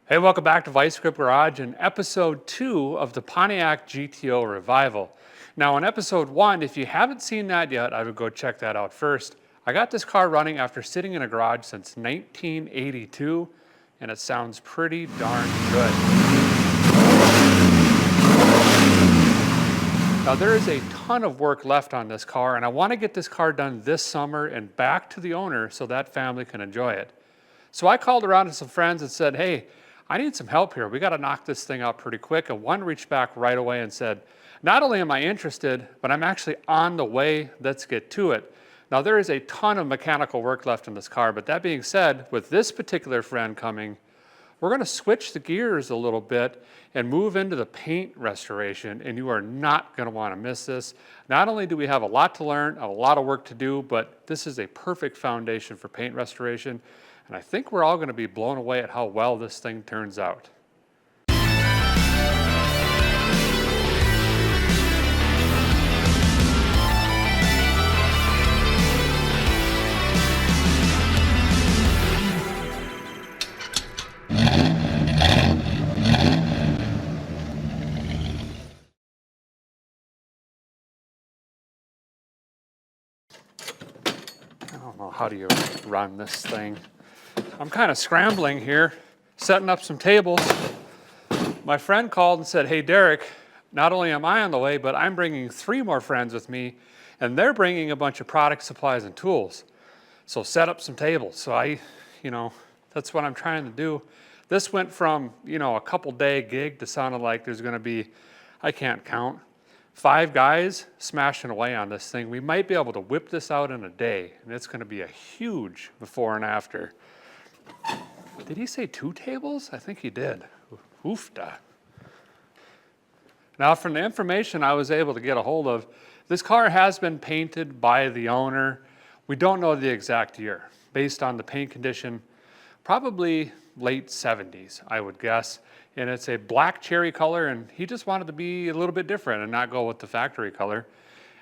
Hey, welcome back to Vice Grip Garage and episode 2 of the Pontiac GTO Revival. Now in episode 1, if you haven't seen that yet, I would go check that out first. I got this car running after sitting in a garage since 1982, and it sounds pretty darn good. Now there is a ton of work left on this car, and I want to get this car done this summer and back to the owner so that family can enjoy it. So I called around to some friends and said, hey, I need some help here. We got to knock this thing out pretty quick. And one reached back right away and said, not only am I interested, but I'm actually on the way. Let's get to it. Now there is a ton of mechanical work left in this car, but that being said, with this particular friend coming, we're going to switch the gears a little bit and move into the paint restoration, and you are not going to want to miss this. Not only do we have a lot to learn, a lot of work to do, but this is a perfect foundation for paint restoration. And I think we're all going to be blown away at how well this thing turns out. I don't know, how do you run this thing? I'm kind of scrambling here, setting up some tables. My friend called and said, hey, Derek, not only am I on the way, but I'm bringing 3 more friends with me, and they're bringing a bunch of product supplies and tools. So set up some tables. So that's what I'm trying to do. This went from, a couple day gig to sounding like there's going to be, I can't count, 5 guys smashing away on this thing. We might be able to whip this out in a day, and it's going to be a huge before and after. Did he say 2 tables? I think he did. Oofda. Now, from the information I was able to get a hold of, this car has been painted by the owner. We don't know the exact year. Based on the paint condition, probably late 70s, I would guess. And it's a black cherry color, and he just wanted to be a little bit different and not go with the factory color.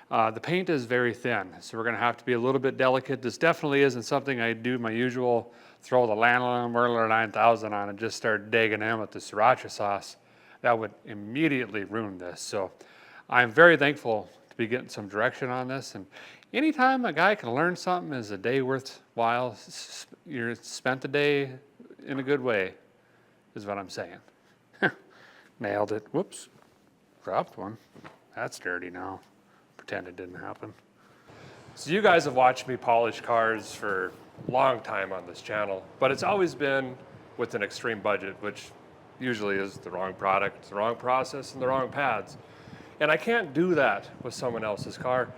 The paint is very thin, so we're going to have to be a little bit delicate. This definitely isn't something I do my usual throw the Lanolin Merler 9000 on and just start digging in with the sriracha sauce. That would immediately ruin this. So I'm very thankful to be getting some direction on this. And anytime a guy can learn something is a day worthwhile. You're spent the day in a good way, is what I'm saying. Nailed it. Whoops. Dropped one. That's dirty now. Pretend it didn't happen. So you guys have watched me polish cars for a long time on this channel, but it's always been with an extreme budget, which usually is the wrong product, the wrong process, and the wrong pads. And I can't do that with someone else's car,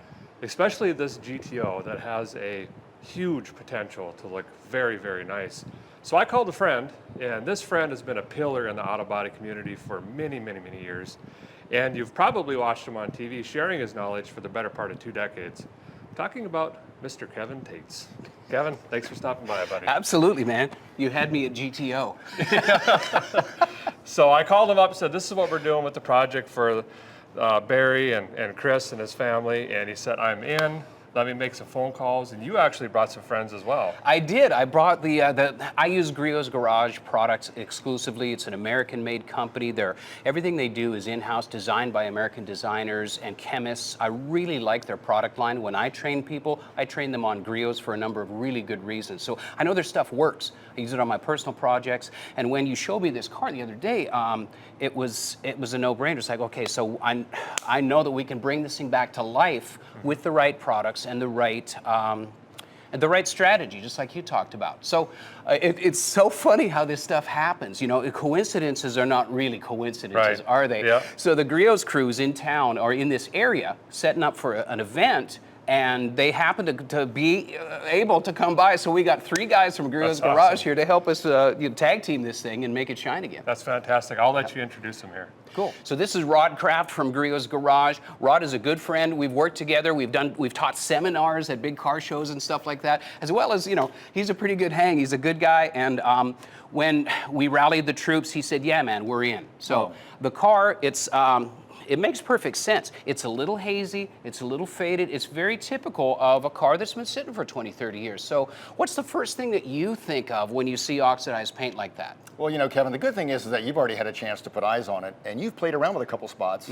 especially this GTO that has a huge potential to look very, very nice. So I called a friend, and this friend has been a pillar in the auto body community for many, many, many years. And you've probably watched him on TV sharing his knowledge for the better part of 2 decades. I'm talking about Mr. Kevin Tetz. Kevin, thanks for stopping by, buddy. Absolutely, man. You had me at GTO. So I called him up and said, this is what we're doing with the project for Barry and Chris and his family. And he said, I'm in. Let me make some phone calls, and you actually brought some friends as well. I did. I brought I use Griots Garage products exclusively. It's an American-made company. Everything they do is in-house, designed by American designers and chemists. I really like their product line. When I train people, I train them on Griots for a number of really good reasons. So I know their stuff works. I use it on my personal projects. And when you showed me this car the other day, it was a no-brainer. It's like, okay, so I know that we can bring this thing back to life with the right products and the right strategy, just like you talked about. So it's so funny how this stuff happens. Coincidences are not really coincidences, right, are they? Yeah. So the Griots crews in town or in this area setting up for an event, and they happen to be able to come by. So we got 3 guys from Griots Garage awesome. here to help us tag team this thing and make it shine again. That's fantastic. I'll let you introduce them here. Cool. So this is Rod Kraft from Griots Garage. Rod is a good friend. We've worked together. We've taught seminars at big car shows and stuff like that, as well as, he's a pretty good hang. He's a good guy. And when we rallied the troops, he said, yeah, man, we're in. So the car, it makes perfect sense. It's a little hazy, it's a little faded, it's very typical of a car that's been sitting for 20, 30 years. So what's the first thing that you think of when you see oxidized paint like that? Well, you know, Kevin, the good thing is that you've already had a chance to put eyes on it, and you've played around with a couple spots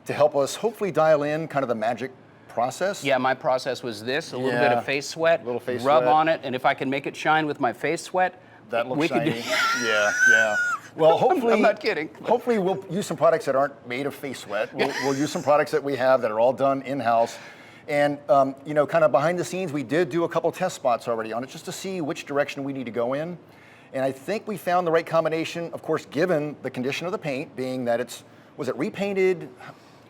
to help us hopefully dial in kind of the magic process. Yeah, my process was this, a little bit of face sweat, face rub sweat. on it, and if I can make it shine with my face sweat, That looks we could shiny. Yeah. Well, hopefully, I'm not kidding. Hopefully, we'll use some products that aren't made of face sweat. We'll use some products that we have that are all done in-house. And, you know, kind of behind the scenes, we did do a couple test spots already on it just to see which direction we need to go in. And I think we found the right combination, of course, given the condition of the paint, being that was it repainted?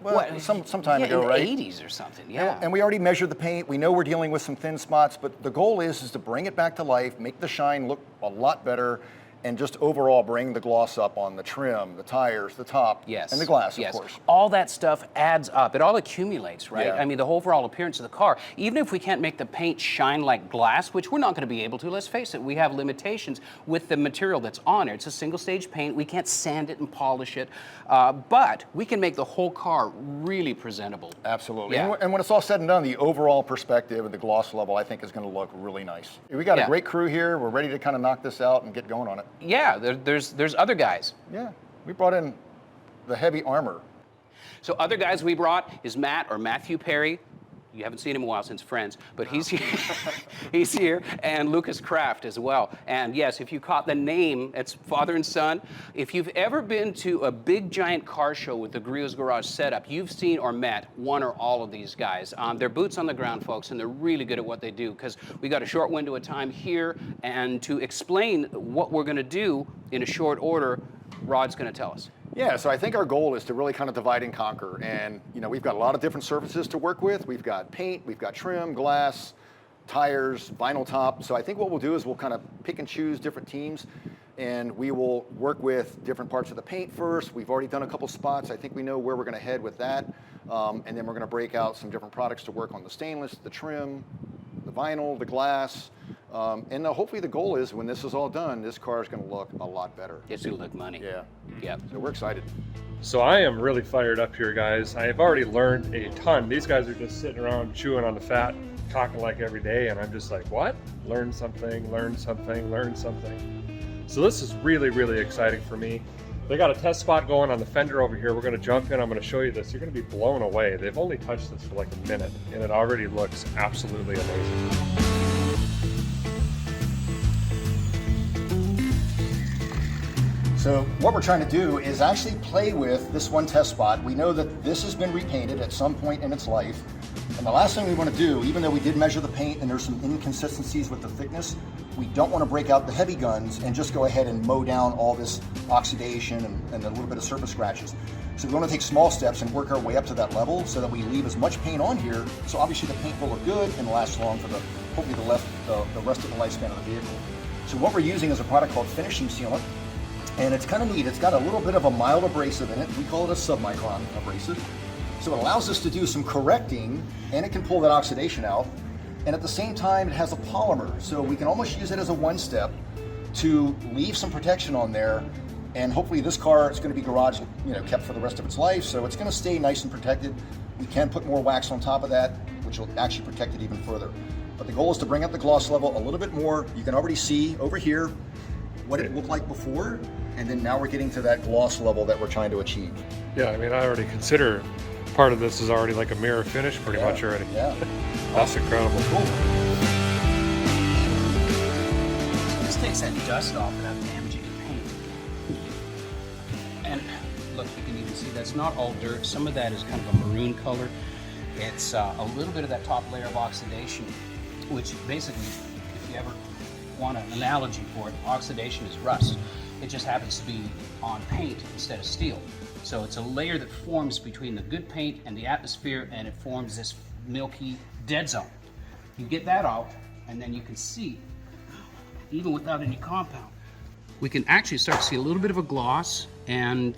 Well, some time ago, in right? the 80s or something, yeah. And we already measured the paint. We know we're dealing with some thin spots, but the goal is to bring it back to life, make the shine look a lot better, and just overall bring the gloss up on the trim, the tires, the top, Yes. and the glass, yes. of course. All that stuff adds up. It all accumulates, right? Yeah. I mean, the overall appearance of the car, even if we can't make the paint shine like glass, which we're not going to be able to, let's face it, we have limitations with the material that's on it. It's a single stage paint. We can't sand it and polish it, but we can make the whole car really presentable. Absolutely. Yeah. And when it's all said and done, the overall perspective and the gloss level, I think, is going to look really nice. We got a great crew here. We're ready to kind of knock this out and get going on it. Yeah, there's other guys. Yeah, we brought in the heavy armor. So other guys we brought is Matt or Matthew Perry. You haven't seen him in a while since Friends, but he's here. He's here, and Lucas Kraft as well. And yes, if you caught the name, it's father and son. If you've ever been to a big giant car show with the Griots Garage setup, you've seen or met one or all of these guys. They're boots on the ground, folks, and they're really good at what they do because we got a short window of time here, and to explain what we're going to do in a short order, Rod's going to tell us. Yeah, so I think our goal is to really kind of divide and conquer. And, you know, we've got a lot of different surfaces to work with. We've got paint, we've got trim, glass, tires, vinyl top. So I think what we'll do is we'll kind of pick and choose different teams, and we will work with different parts of the paint first. We've already done a couple spots. I think we know where we're going to head with that. And then we're going to break out some different products to work on the stainless, the trim, the vinyl, the glass. And hopefully the goal is when this is all done, this car is going to look a lot better. It's going to look money. Yeah. Yep. So we're excited. So I am really fired up here, guys. I have already learned a ton. These guys are just sitting around chewing on the fat, talking like every day, and I'm just like, what? Learn something, learn something, learn something. So this is really, really exciting for me. They got a test spot going on the fender over here. We're going to jump in. I'm going to show you this. You're going to be blown away. They've only touched this for like a minute, and it already looks absolutely amazing. So what we're trying to do is actually play with this one test spot. We know that this has been repainted at some point in its life. And the last thing we want to do, even though we did measure the paint and there's some inconsistencies with the thickness, we don't want to break out the heavy guns and just go ahead and mow down all this oxidation and a little bit of surface scratches. So we want to take small steps and work our way up to that level so that we leave as much paint on here. So obviously the paint will look good and last long for hopefully the rest of the lifespan of the vehicle. So what we're using is a product called finishing sealant. And it's kind of neat. It's got a little bit of a mild abrasive in it. We call it a submicron abrasive. So it allows us to do some correcting, and it can pull that oxidation out. And at the same time, it has a polymer. So we can almost use it as a one-step to leave some protection on there. And hopefully this car is going to be garage, kept for the rest of its life. So it's going to stay nice and protected. We can put more wax on top of that, which will actually protect it even further. But the goal is to bring up the gloss level a little bit more. You can already see over here what it looked like before. And then now we're getting to that gloss level that we're trying to achieve. Yeah, I mean, I already consider part of this is already like a mirror finish pretty much already. Yeah. That's incredible. Cool. This takes that dust off without damaging the paint. And look, you can even see that's not all dirt. Some of that is kind of a maroon color. It's a little bit of that top layer of oxidation, which basically, if you ever want an analogy for it, oxidation is rust. It just happens to be on paint instead of steel. So it's a layer that forms between the good paint and the atmosphere, and it forms this milky dead zone. You get that out, and then you can see, even without any compound, we can actually start to see a little bit of a gloss, and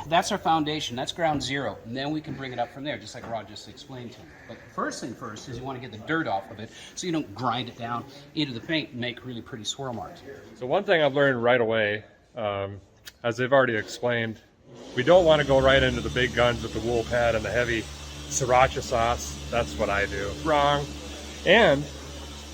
that's our foundation. That's ground zero. And then we can bring it up from there, just like Rod just explained to you. But first thing first is you want to get the dirt off of it so you don't grind it down into the paint and make really pretty swirl marks. So one thing I've learned right away, as they've already explained, We don't want to go right into the big guns with the wool pad and the heavy sriracha sauce. That's what I do. Wrong. And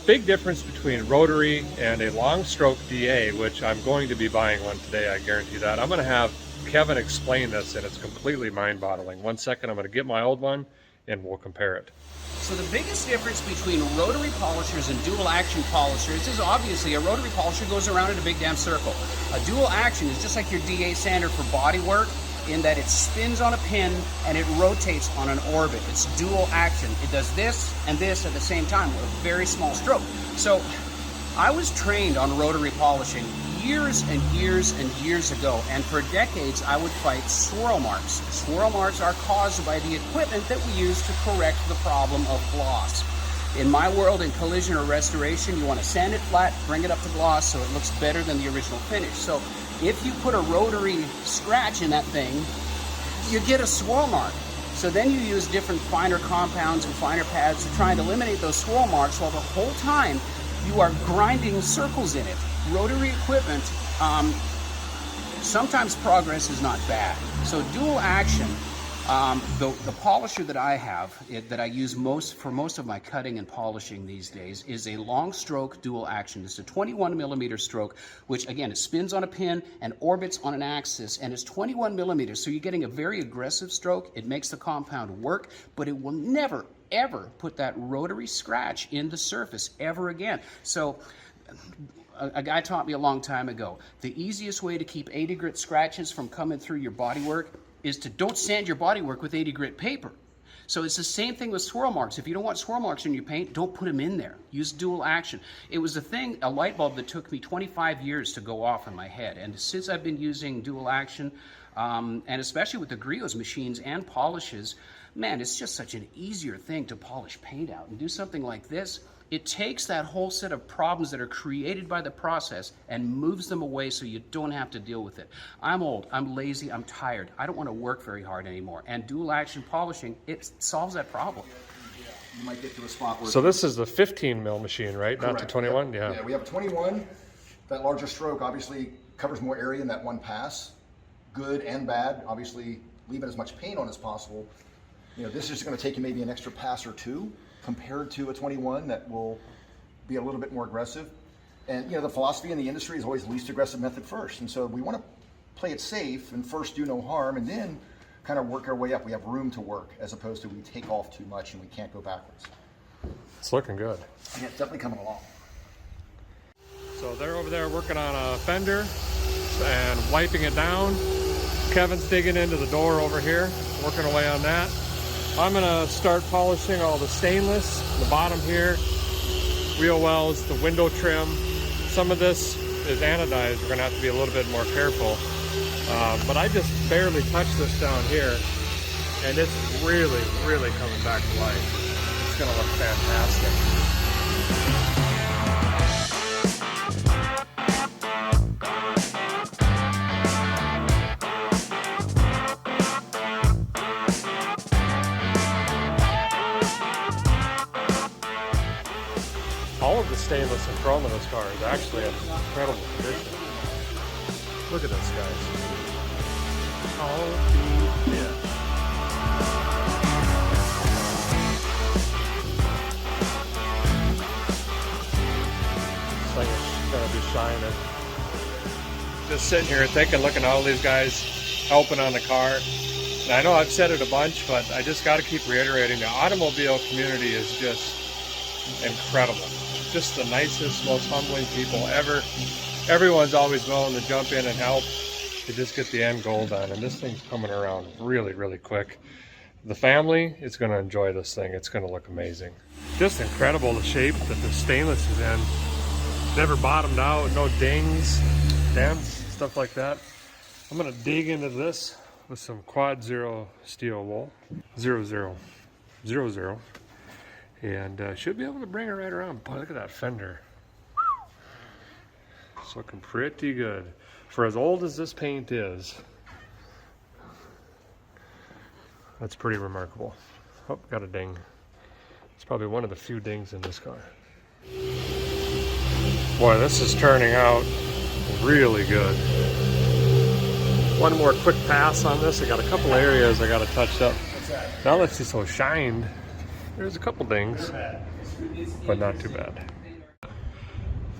big difference between rotary and a long stroke DA, which I'm going to be buying one today, I guarantee that. I'm going to have Kevin explain this, and it's completely mind-boggling. 1 second, I'm going to get my old one and we'll compare it. So the biggest difference between rotary polishers and dual action polishers is obviously a rotary polisher goes around in a big damn circle. A dual action is just like your DA sander for body work, in that it spins on a pin and it rotates on an orbit. It's dual action. It does this and this at the same time with a very small stroke. So I was trained on rotary polishing years and years and years ago, and for decades I would fight swirl marks. Swirl marks are caused by the equipment that we use to correct the problem of gloss. In my world, in collision or restoration, you want to sand it flat, bring it up to gloss so it looks better than the original finish. So if you put a rotary scratch in that thing, you get a swirl mark. So then you use different finer compounds and finer pads to try and eliminate those swirl marks, while the whole time you are grinding circles in it. Rotary equipment, sometimes progress is not bad. So dual action, the polisher that I have, that I use for most of my cutting and polishing these days, is a long stroke dual action. It's a 21 millimeter stroke, which again, it spins on a pin and orbits on an axis, and it's 21 millimeters. So you're getting a very aggressive stroke. It makes the compound work, but it will never, ever put that rotary scratch in the surface ever again. So a guy taught me a long time ago, the easiest way to keep 80 grit scratches from coming through your bodywork is to don't sand your bodywork with 80 grit paper. So it's the same thing with swirl marks. If you don't want swirl marks in your paint, don't put them in there. Use dual action. It was a light bulb that took me 25 years to go off in my head. And since I've been using dual action, and especially with the Griots machines and polishes, man, it's just such an easier thing to polish paint out and do something like this. It takes that whole set of problems that are created by the process and moves them away so you don't have to deal with it. I'm old, I'm lazy, I'm tired. I don't want to work very hard anymore. And dual action polishing, it solves that problem. You might get to a spot where... So this is the 15 mil machine, right? Correct. Not the 21? Yep. Yeah, we have a 21. That larger stroke obviously covers more area in that one pass. Good and bad. Obviously, leaving as much paint on as possible. You know, this is going to take you maybe an extra pass or two compared to a 21 that will be a little bit more aggressive. And you know, the philosophy in the industry is always least aggressive method first. And so we want to play it safe and first do no harm and then kind of work our way up. We have room to work as opposed to we take off too much and we can't go backwards. It's looking good. Yeah, it's definitely coming along. So they're over there working on a fender and wiping it down. Kevin's digging into the door over here, working away on that. I'm gonna start polishing all the stainless, the bottom here, wheel wells, the window trim. Some of this is anodized. We're gonna have to be a little bit more careful. But I just barely touched this down here, and it's really, really coming back to life. It's gonna look fantastic. All of the stainless and chrome in this car is actually in incredible condition. Look at this, guys. Holy shit. This thing is gonna be shining. Just sitting here thinking, looking at all these guys helping on the car. And I know I've said it a bunch, but I just got to keep reiterating, the automobile community is just incredible. Just the nicest, most humbling people ever. Everyone's always willing to jump in and help to just get the end goal done. And this thing's coming around really, really quick. The family is going to enjoy this thing. It's going to look amazing. Just incredible the shape that the stainless is in. Never bottomed out, no dings, dents, stuff like that. I'm going to dig into this with some quad zero steel wool. 0000. And should be able to bring it right around. Boy, look at that fender. It's looking pretty good. For as old as this paint is, that's pretty remarkable. Oh, got a ding. It's probably one of the few dings in this car. Boy, this is turning out really good. one more quick pass on this. I got a couple areas I got to touch up. Now let's see, so shined. There's a couple things, but not too bad.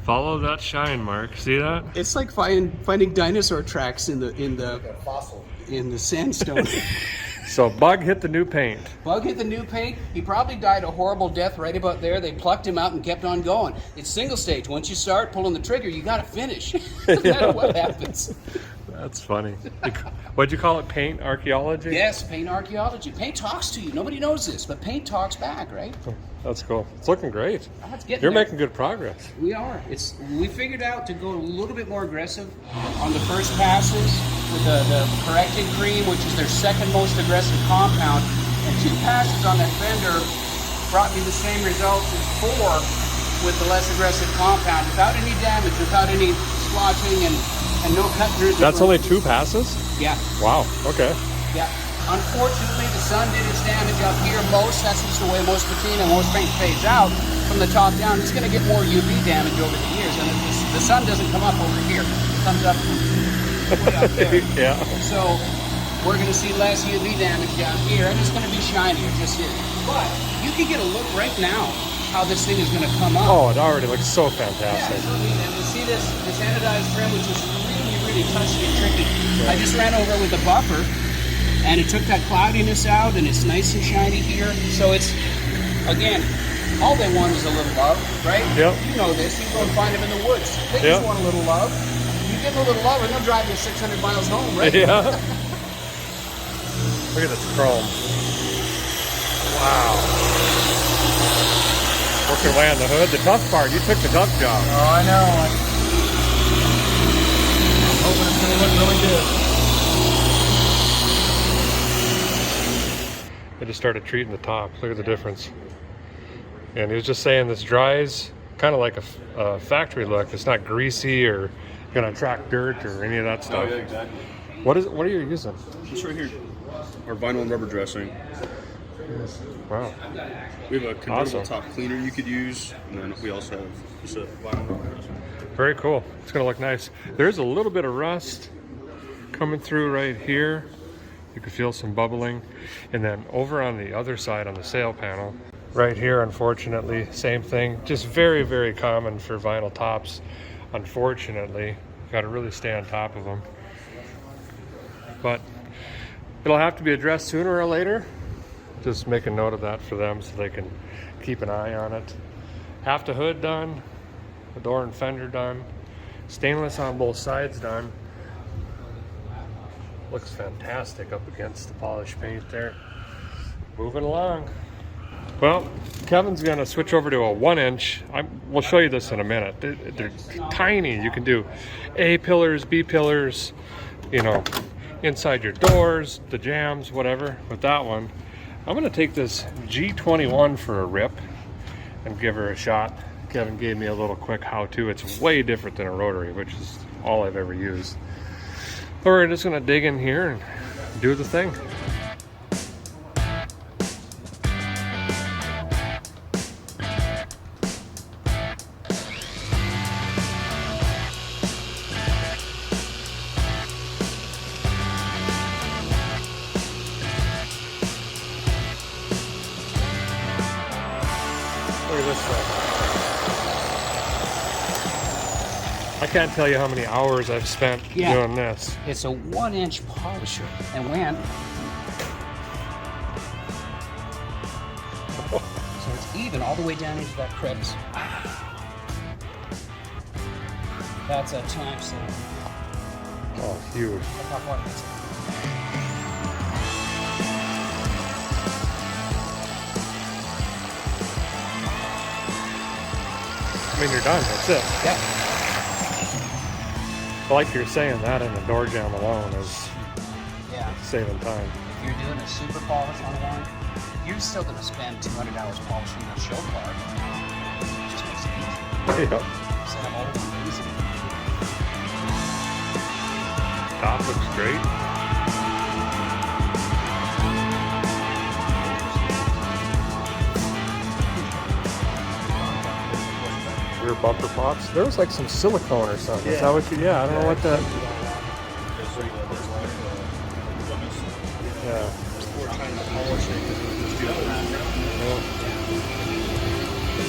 Follow that shine mark. See that? It's like finding dinosaur tracks in the sandstone. So Bug hit the new paint. Bug hit the new paint. He probably died a horrible death right about there. They plucked him out and kept on going. It's single stage. Once you start pulling the trigger, you got to finish. No matter what happens. That's funny. What'd you call it? Paint archaeology? Yes, paint archaeology. Paint talks to you. Nobody knows this, but paint talks back, right? That's cool. It's looking great. It's getting You're there. making good progress. We are. We figured out to go a little bit more aggressive on the first passes with the corrected cream, which is their second most aggressive compound. And 2 passes on that fender brought me the same results as 4 with the less aggressive compound, without any damage, without any splotching and no cut throughs. That's only 2 passes? Yeah. Wow, okay. Yeah. Unfortunately, the sun did its damage up here most. That's just the way most patina, most paint fades out from the top down. It's going to get more UV damage over the years. And the sun doesn't come up over here. It comes up way up there. Yeah. So we're going to see less UV damage down here, and it's going to be shinier, just here. But you can get a look right now how this thing is going to come up. Oh, it already looks so Yeah, fantastic. so neat. And you see this anodized trim, which is really touchy and tricky. I just ran over with a buffer, and it took that cloudiness out, and it's nice and shiny here. So it's, again, all they want is a little love, right? Yep. You know this. You go and find them in the woods. They Yep. just want a little love. You give them a little love, and they'll drive you 600 miles home, right? Yeah. Look at this chrome. Wow. Working away on the hood. The tough part, you took the tough job. Oh, I know. I'm hoping it's going to look really good. I just started treating the top. Look at the difference. And he was just saying this dries kind of like a factory look. It's not greasy or going to attract dirt or any of that stuff. Oh, yeah, exactly. What are you using? This right here, our vinyl and rubber dressing. Wow. We have a convertible Awesome. top cleaner you could use, and then we also have just a vinyl and rubber dressing. Very cool. It's going to look nice. There's a little bit of rust coming through right here. You can feel some bubbling. And then over on the other side on the sail panel, right here, unfortunately, same thing. Just very, very common for vinyl tops. Unfortunately, you got to really stay on top of them. But it'll have to be addressed sooner or later. Just make a note of that for them so they can keep an eye on it. Half the hood done, the door and fender done, stainless on both sides done. Looks fantastic up against the polished paint there. Moving along. Well, Kevin's gonna switch over to a 1-inch. We'll show you this in a minute. They're tiny. You can do A pillars, B pillars, you know, inside your doors, the jambs, whatever. With that one, I'm gonna take this G21 for a rip and give her a shot. Kevin gave me a little quick how-to. It's way different than a rotary, which is all I've ever used. But we're just gonna dig in here and do the thing. Look at this stuff. I can't tell you how many hours I've spent doing this. It's a 1-inch polisher. And when? So it's even all the way down into that crevice. That's a time saver. Oh, huge. I mean, you're done. That's it. Yeah. Like you're saying, that and the door jamb alone is Yeah. saving time. If you're doing a super polish on one, you're still going to spend 200 hours polishing your show car. It just makes it easy. Yep. So I'm always easy. Top looks great. Rear bumper pops. There was like some silicone or something. Is that what you? Yeah, I don't know what that. Yeah. We're trying to polish it because it was just doing that.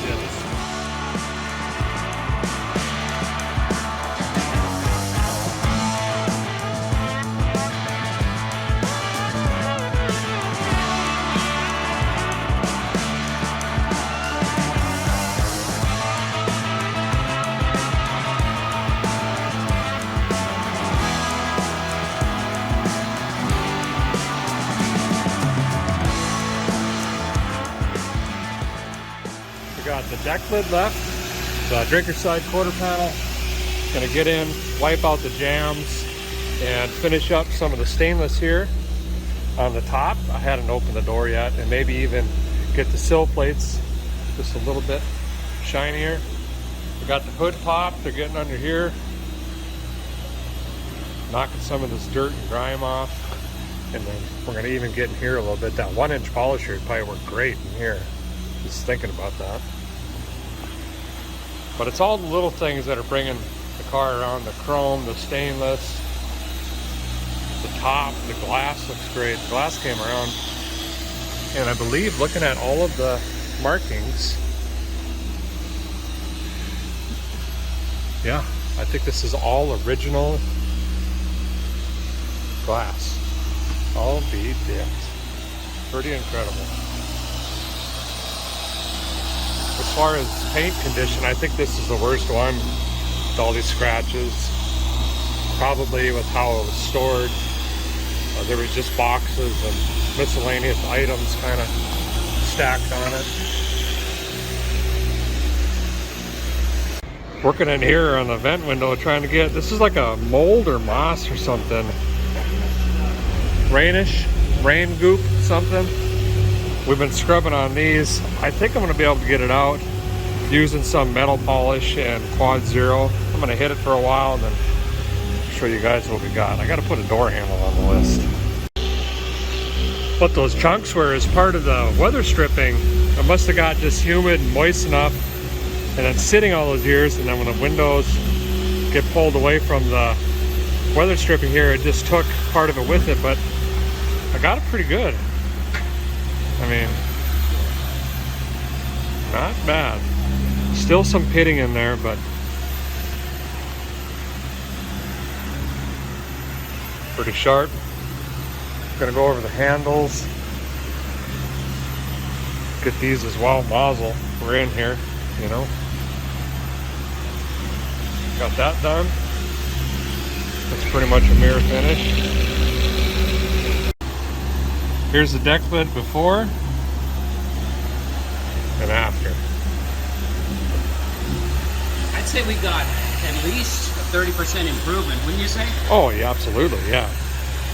Yeah, this got the deck lid left, the drinker side quarter panel. Gonna get in, wipe out the jams, and finish up some of the stainless here on the top. I hadn't opened the door yet, and maybe even get the sill plates just a little bit shinier. We got the hood popped, they're getting under here, knocking some of this dirt and grime off. And then we're gonna even get in here a little bit. That 1-inch polisher would probably work great in here. Just thinking about that. But it's all the little things that are bringing the car around. The chrome, the stainless, the top, the glass looks great. The glass came around, and I believe looking at all of the markings, yeah, I think this is all original glass. All be dipped. Pretty incredible. As far as paint condition, I think this is the worst one with all these scratches. Probably with how it was stored. There was just boxes and miscellaneous items kind of stacked on it. Working in here on the vent window trying to get, this is like a mold or moss or something. Rain goop, something. We've been scrubbing on these. I think I'm gonna be able to get it out using some metal polish and Quad Zero. I'm gonna hit it for a while and then show you guys what we got. I gotta put a door handle on the list. What those chunks were is part of the weather stripping. It must have got just humid and moist enough and then sitting all those years, and then when the windows get pulled away from the weather stripping here, it just took part of it with it, but I got it pretty good. I mean, not bad. Still some pitting in there, but pretty sharp. Gonna go over the handles. Get these as well, nozzle. We're in here, you know. Got that done. That's pretty much a mirror finish. Here's the deck lid before and after. I'd say we got at least a 30% improvement, wouldn't you say? Oh yeah, absolutely, yeah.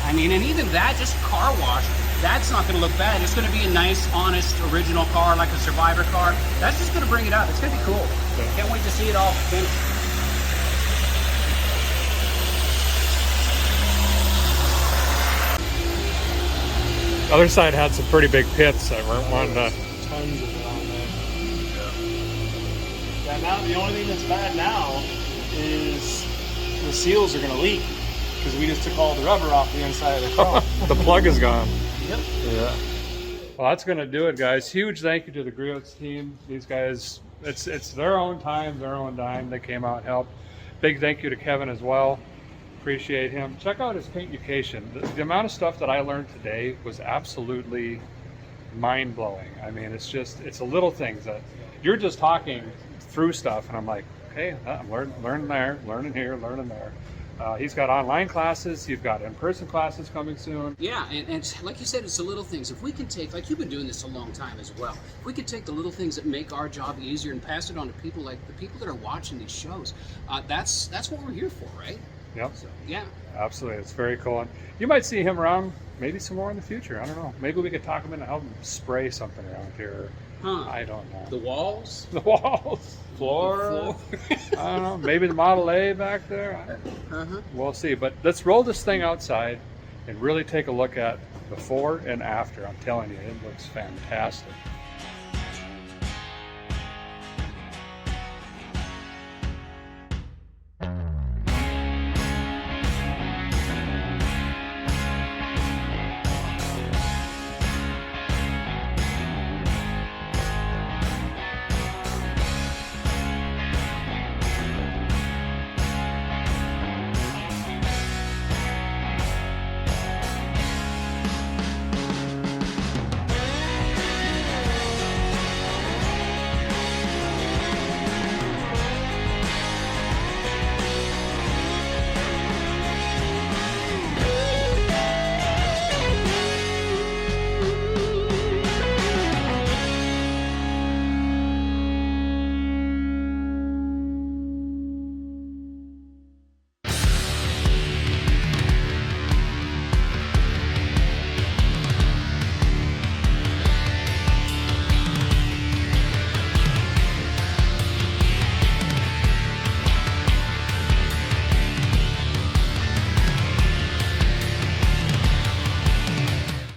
I mean, and even that, just car wash, that's not going to look bad. It's going to be a nice, honest, original car, like a Survivor car. That's just going to bring it up. It's going to be cool. Yeah. Can't wait to see it all finished. The other side had some pretty big pits that weren't wanting to. tons of it on there. Yeah, now the only thing that's bad now is the seals are going to leak because we just took all the rubber off the inside of the chrome. The plug is gone. Yep. Yeah. Well, that's going to do it, guys. Huge thank you to the Griots team. These guys, it's their own time, their own dime. They came out and helped. Big thank you to Kevin as well. Appreciate him. Check out his paint education. The amount of stuff that I learned today was absolutely mind-blowing. I mean, it's a little things that you're just talking through stuff, and I'm like, okay, I'm learning there, learning here, learning there. He's got online classes. You've got in-person classes coming soon. Yeah, and like you said, it's the little things. If we can take, like you've been doing this a long time as well, if we could take the little things that make our job easier and pass it on to people like the people that are watching these shows, that's what we're here for, right? Yep. So, yeah. Absolutely. It's very cool. And you might see him around maybe some more in the future. I don't know. Maybe we could talk him into help him spray something around here. Huh. I don't know. The walls? The walls. Floor. I don't know. Maybe the Model A back there. We'll see. But let's roll this thing outside and really take a look at before and after. I'm telling you, it looks fantastic.